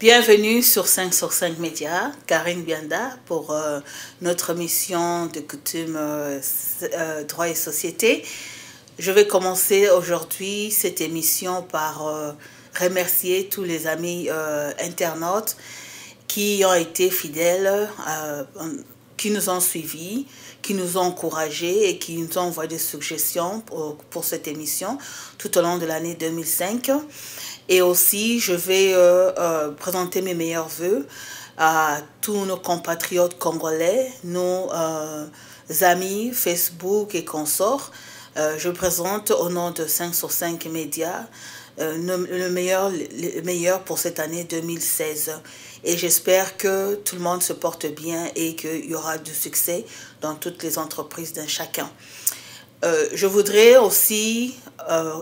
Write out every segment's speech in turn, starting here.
Bienvenue sur 5 sur 5 Médias, Karine Bianda pour notre mission de coutume droit et société. Je vais commencer aujourd'hui cette émission par remercier tous les amis internautes qui ont été fidèles, qui nous ont suivis, qui nous ont encouragés et qui nous ont envoyé des suggestions pour cette émission tout au long de l'année 2005. Et aussi, je vais présenter mes meilleurs vœux à tous nos compatriotes congolais, nos amis Facebook et consorts. Je présente au nom de 5 sur 5 Médias le meilleur pour cette année 2016. Et j'espère que tout le monde se porte bien et qu'il y aura du succès dans toutes les entreprises d'un chacun. Je voudrais aussi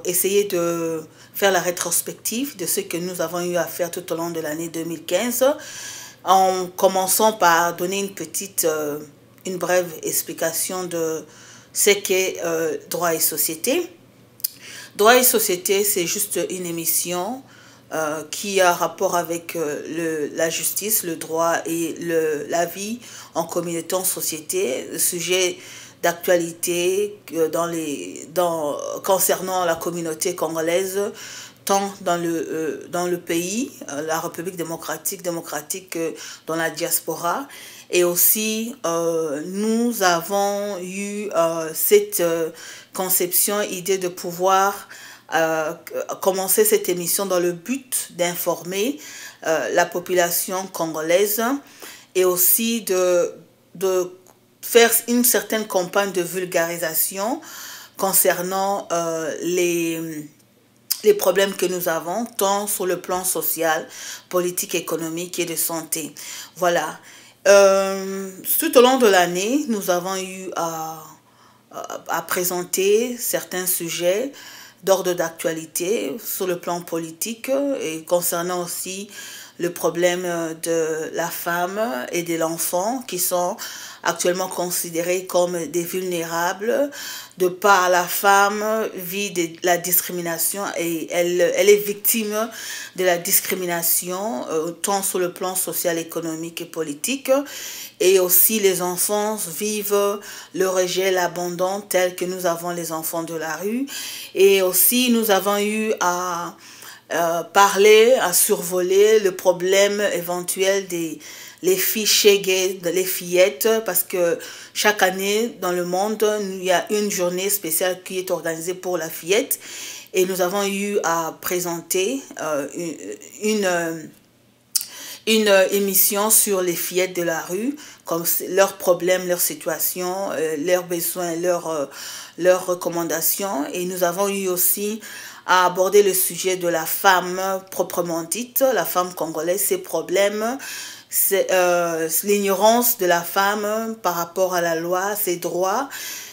essayer de faire la rétrospective de ce que nous avons eu à faire tout au long de l'année 2015, en commençant par donner une brève explication de ce qu'est droit et société. Droit et société, c'est juste une émission qui a rapport avec la justice, le droit et la vie en communauté, en société, le sujet d'actualité concernant la communauté congolaise, tant dans le pays, la République démocratique que dans la diaspora. Et aussi, nous avons eu cette conception, idée de pouvoir commencer cette émission dans le but d'informer la population congolaise et aussi de faire une certaine campagne de vulgarisation concernant les problèmes que nous avons, tant sur le plan social, politique, économique et de santé. Voilà. Tout au long de l'année, nous avons eu à présenter certains sujets d'ordre d'actualité sur le plan politique et concernant aussi le problème de la femme et de l'enfant qui sont actuellement considérés comme des vulnérables. De par la femme vit de la discrimination et elle est victime de la discrimination tant sur le plan social, économique et politique. Et aussi les enfants vivent le rejet, l'abandon tel que nous avons les enfants de la rue. Et aussi nous avons eu à parler, à survoler le problème éventuel les filles shege, les fillettes, parce que chaque année dans le monde, il y a une journée spéciale qui est organisée pour la fillette. Et nous avons eu à présenter une émission sur les fillettes de la rue, comme leurs problèmes, leurs situations, leurs besoins, leurs recommandations. Et nous avons eu aussi à aborder le sujet de la femme proprement dite, la femme congolaise, ses problèmes, l'ignorance de la femme par rapport à la loi, ses droits,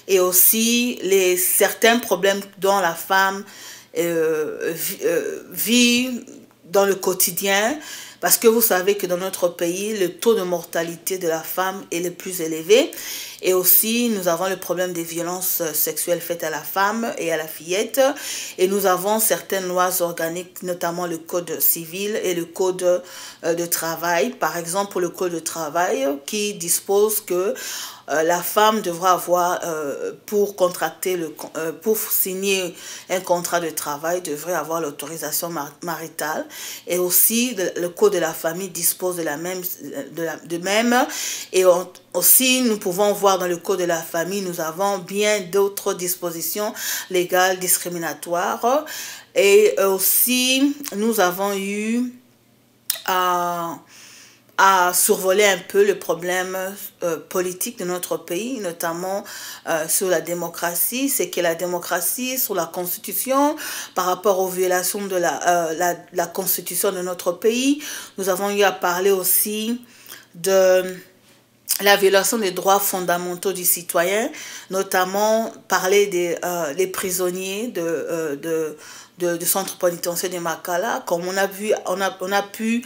et aussi certains problèmes dont la femme vit dans le quotidien. Parce que vous savez que dans notre pays, le taux de mortalité de la femme est le plus élevé. Et aussi, nous avons le problème des violences sexuelles faites à la femme et à la fillette. Et nous avons certaines lois organiques, notamment le code civil et le code de travail. Par exemple, le code de travail qui dispose que la femme devra avoir, pour signer un contrat de travail, devrait avoir l'autorisation maritale. Et aussi, le code de la famille dispose de même. Et aussi, nous pouvons voir dans le code de la famille, nous avons bien d'autres dispositions légales discriminatoires. Et aussi, nous avons eu à survoler un peu le problème politique de notre pays, notamment sur la démocratie. C'est que la démocratie, sur la constitution, par rapport aux violations de la constitution de notre pays. Nous avons eu à parler aussi de la violation des droits fondamentaux du citoyen, notamment parler des prisonniers du centre pénitentiaire de Makala, comme on a pu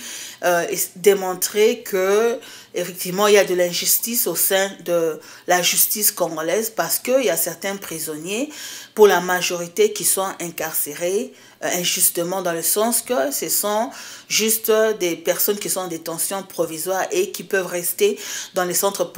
démontrer que effectivement il y a de l'injustice au sein de la justice congolaise, parce qu'il y a certains prisonniers, pour la majorité, qui sont incarcérés injustement, dans le sens que ce sont juste des personnes qui sont en détention provisoire et qui peuvent rester dans les centres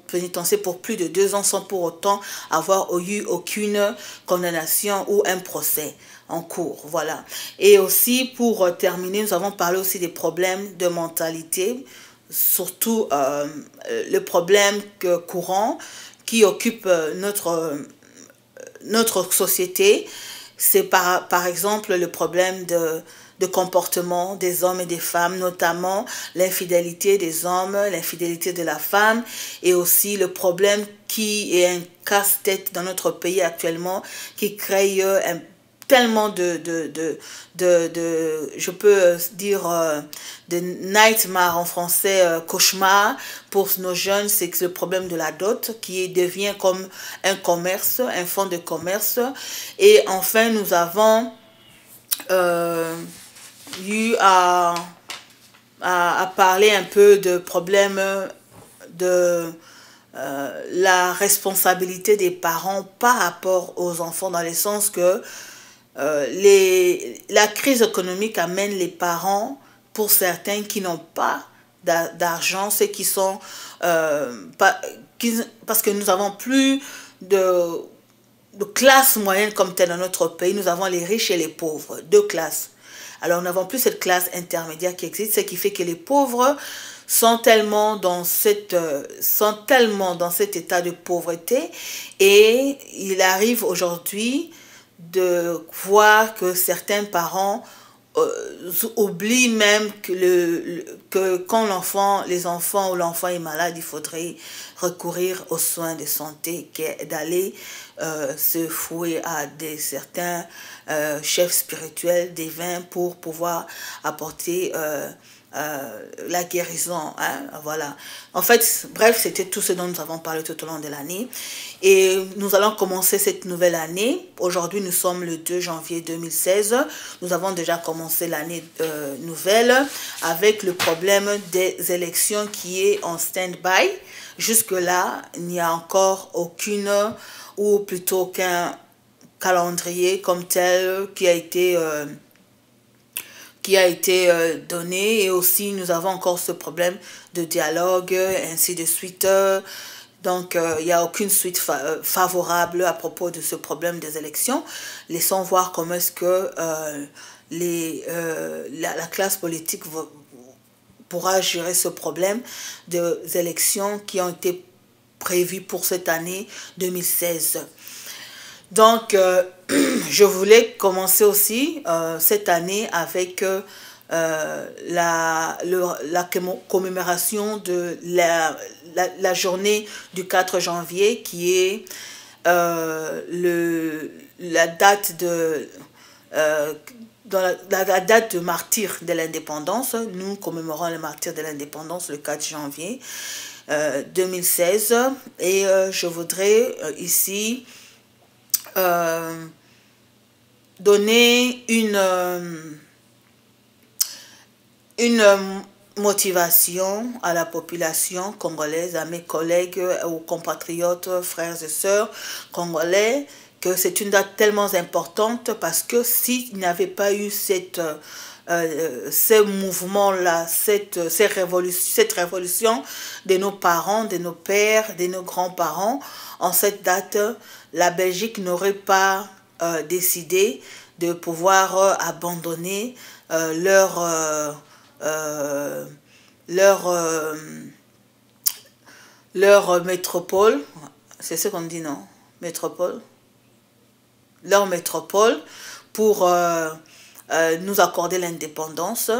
pénitentiaires pour plus de 2 ans sans pour autant avoir eu aucune condamnation ou un procès en cours. Voilà. Et aussi, pour terminer, nous avons parlé aussi des problèmes de mentalité, surtout le problème courant qui occupe notre société. C'est par exemple le problème de comportement des hommes et des femmes, notamment l'infidélité des hommes, l'infidélité de la femme, et aussi le problème qui est un casse-tête dans notre pays actuellement, qui crée tellement je peux dire, de nightmare en français, cauchemar pour nos jeunes. C'est que le problème de la dot qui devient comme un commerce, un fonds de commerce. Et enfin, nous avons eu à parler un peu de problème de la responsabilité des parents par rapport aux enfants, dans le sens que la crise économique amène les parents, pour certains qui n'ont pas d'argent, ceux qui sont parce que nous n'avons plus de classe moyenne comme telle dans notre pays. Nous avons les riches et les pauvres, 2 classes. Alors nous n'avons plus cette classe intermédiaire qui existe, ce qui fait que les pauvres sont tellement dans cet état de pauvreté, et il arrive aujourd'hui de voir que certains parents oublient même que quand l'enfant est malade, il faudrait recourir aux soins de santé, d'aller se fouer à certains chefs spirituels, divins, pour pouvoir apporter la guérison, hein, voilà. En fait, bref, c'était tout ce dont nous avons parlé tout au long de l'année. Et nous allons commencer cette nouvelle année. Aujourd'hui, nous sommes le 2 janvier 2016. Nous avons déjà commencé l'année nouvelle avec le problème des élections qui est en stand-by. Jusque-là, il n'y a encore aucune, ou plutôt aucun calendrier comme tel qui a été donné. Et aussi nous avons encore ce problème de dialogue, ainsi de suite. Donc il n'y a aucune suite favorable à propos de ce problème des élections. Laissons voir comment est-ce que la classe politique pourra gérer ce problème des élections qui ont été prévues pour cette année 2016. Donc, je voulais commencer aussi cette année avec la commémoration de la journée du 4 janvier, qui est la date la date de martyr de l'indépendance. Nous commémorons le martyr de l'indépendance le 4 janvier 2016. Et je voudrais ici donner une motivation à la population congolaise, à mes collègues, aux compatriotes, frères et sœurs congolais, que c'est une date tellement importante, parce que s'il n'y avait pas eu ce mouvement-là, cette révolution de nos parents, de nos pères, de nos grands-parents, en cette date, la Belgique n'aurait pas décidé de pouvoir abandonner leur métropole. C'est ce qu'on dit, non? Métropole. Leur métropole, pour nous accorder l'indépendance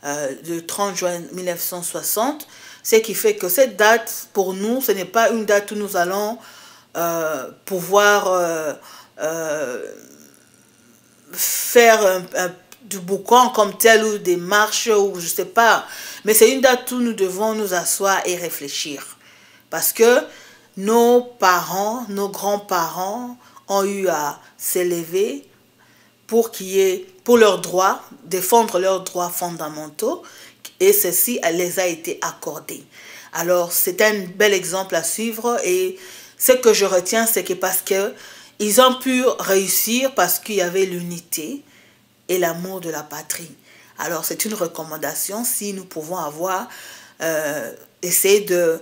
le 30 juin 1960. Ce qui fait que cette date, pour nous, ce n'est pas une date où nous allons pouvoir faire du boucan comme tel, ou des marches, ou je ne sais pas. Mais c'est une date où nous devons nous asseoir et réfléchir. Parce que nos parents, nos grands-parents ont eu à s'élever pour pour leurs droits, défendre leurs droits fondamentaux, et ceci les a été accordé. Alors, c'est un bel exemple à suivre, et ce que je retiens, c'est que parce qu'ils ont pu réussir parce qu'il y avait l'unité et l'amour de la patrie. Alors, c'est une recommandation si nous pouvons avoir, essayer de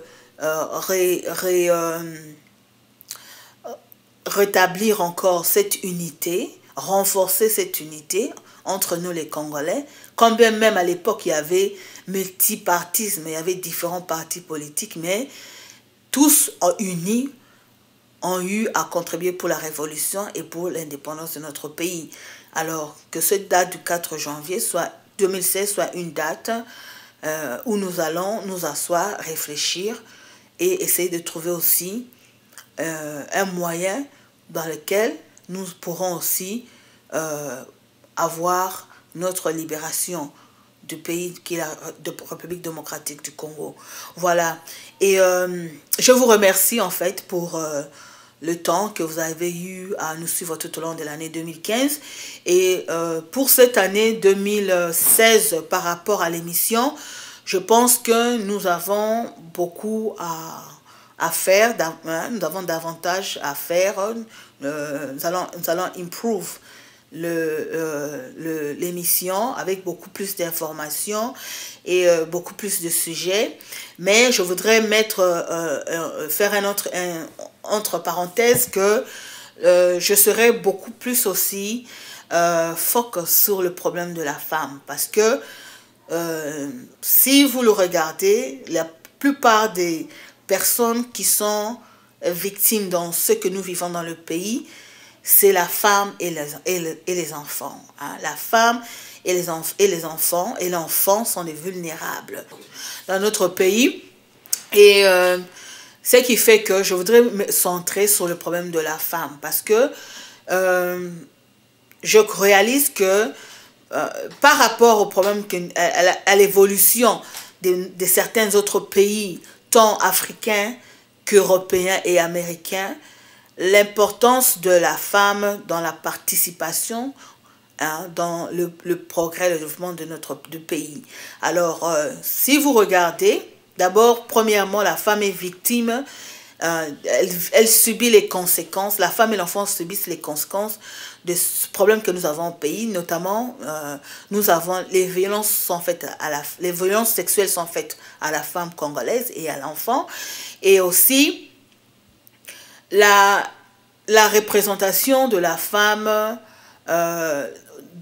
rétablir encore cette unité, renforcer cette unité entre nous les Congolais, quand bien même à l'époque il y avait multipartisme, il y avait différents partis politiques, mais tous unis ont eu à contribuer pour la révolution et pour l'indépendance de notre pays. Alors que cette date du 4 janvier 2016 soit une date où nous allons nous asseoir, réfléchir et essayer de trouver aussi un moyen dans lequel nous pourrons aussi avoir notre libération du pays qui est la République démocratique du Congo. Voilà. Et je vous remercie en fait pour le temps que vous avez eu à nous suivre tout au long de l'année 2015. Et pour cette année 2016, par rapport à l'émission, je pense que nous avons beaucoup à faire, nous avons davantage à faire. Nous allons improve l'émission avec beaucoup plus d'informations et beaucoup plus de sujets. Mais je voudrais faire entre parenthèses que je serai beaucoup plus aussi focus sur le problème de la femme, parce que si vous le regardez, la plupart des personnes qui sont victimes dans ce que nous vivons dans le pays, c'est la femme et les enfants. Hein. La femme et les enfants et l'enfant sont des vulnérables dans notre pays. Et ce qui fait que je voudrais me centrer sur le problème de la femme, parce que je réalise que par rapport au problème, à l'évolution de certains autres pays, tant africains qu'européens et américains, l'importance de la femme dans la participation, hein, dans le progrès, le développement de notre pays. Alors, si vous regardez, d'abord, premièrement, la femme est victime, elle subit les conséquences, la femme et l'enfant subissent les conséquences de ce problème que nous avons au pays, notamment, nous avons les violences les violences sexuelles sont faites à la femme congolaise et à l'enfant, et aussi la représentation de la femme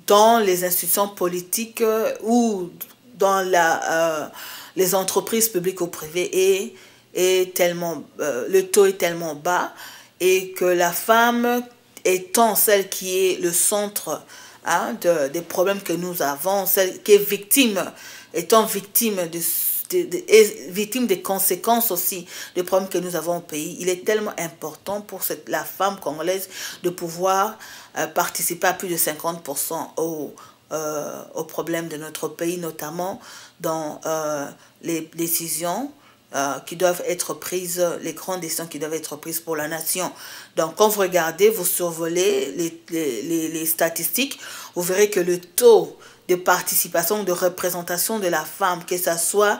dans les institutions politiques ou dans les entreprises publiques ou privées est tellement, le taux est tellement bas, et que la femme étant celle qui est le centre, hein, des problèmes que nous avons, celle qui est victime, étant victime victime des conséquences aussi des problèmes que nous avons au pays, il est tellement important pour la femme congolaise de pouvoir participer à plus de 50% aux problèmes de notre pays, notamment dans les décisions qui doivent être prises, les grandes décisions qui doivent être prises pour la nation. Donc, quand vous regardez, vous survolez les statistiques, vous verrez que le taux de participation, de représentation de la femme, que ce soit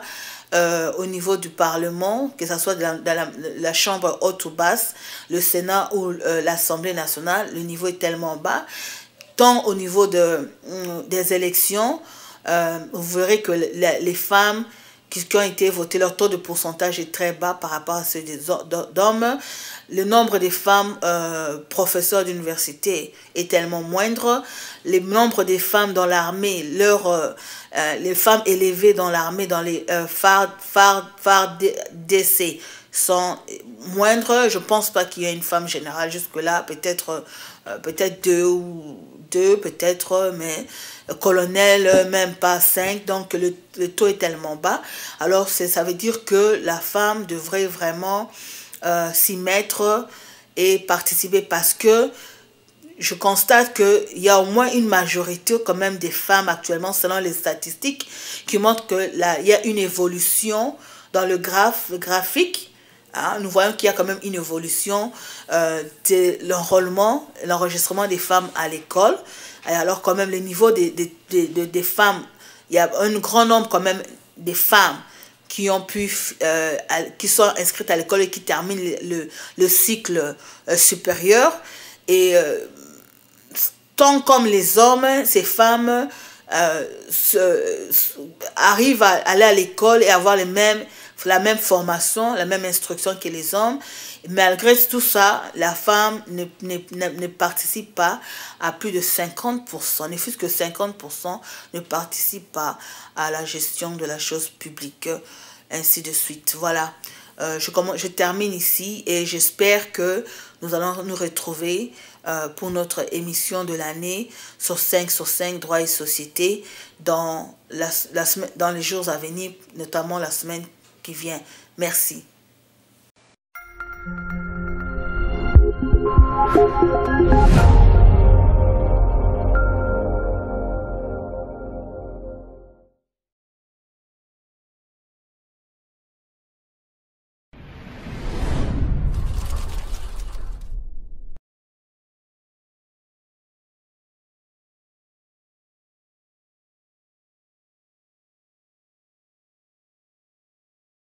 au niveau du Parlement, que ce soit dans la Chambre haute ou basse, le Sénat ou l'Assemblée nationale, le niveau est tellement bas. Tant au niveau des élections, vous verrez que les femmes qui ont été votées, leur taux de pourcentage est très bas par rapport à ceux d'hommes. Le nombre de femmes professeurs d'université est tellement moindre. Le nombre des femmes dans l'armée, les femmes élevées dans l'armée, dans les FARDC sont moindres. Je ne pense pas qu'il y ait une femme générale jusque-là, peut-être deux, peut-être, mais colonel, même pas 5, donc le taux est tellement bas. Alors ça veut dire que la femme devrait vraiment s'y mettre et participer, parce que je constate qu'il y a au moins une majorité quand même des femmes actuellement, selon les statistiques, qui montrent qu'il y a une évolution dans le graphique Hein, nous voyons qu'il y a quand même une évolution de l'enregistrement des femmes à l'école. Alors quand même le niveau des femmes, il y a un grand nombre quand même des femmes qui ont qui sont inscrites à l'école et qui terminent le cycle supérieur. Et tant comme les hommes, ces femmes arrivent à aller à l'école et avoir la même formation, la même instruction que les hommes. Malgré tout ça, la femme ne participe pas à plus de 50%, ne fût-ce que 50% ne participe pas à la gestion de la chose publique, ainsi de suite. Voilà, je termine ici et j'espère que nous allons nous retrouver pour notre émission de l'année sur 5 sur 5 droits et société dans les jours à venir, notamment la semaine qui vient. Merci.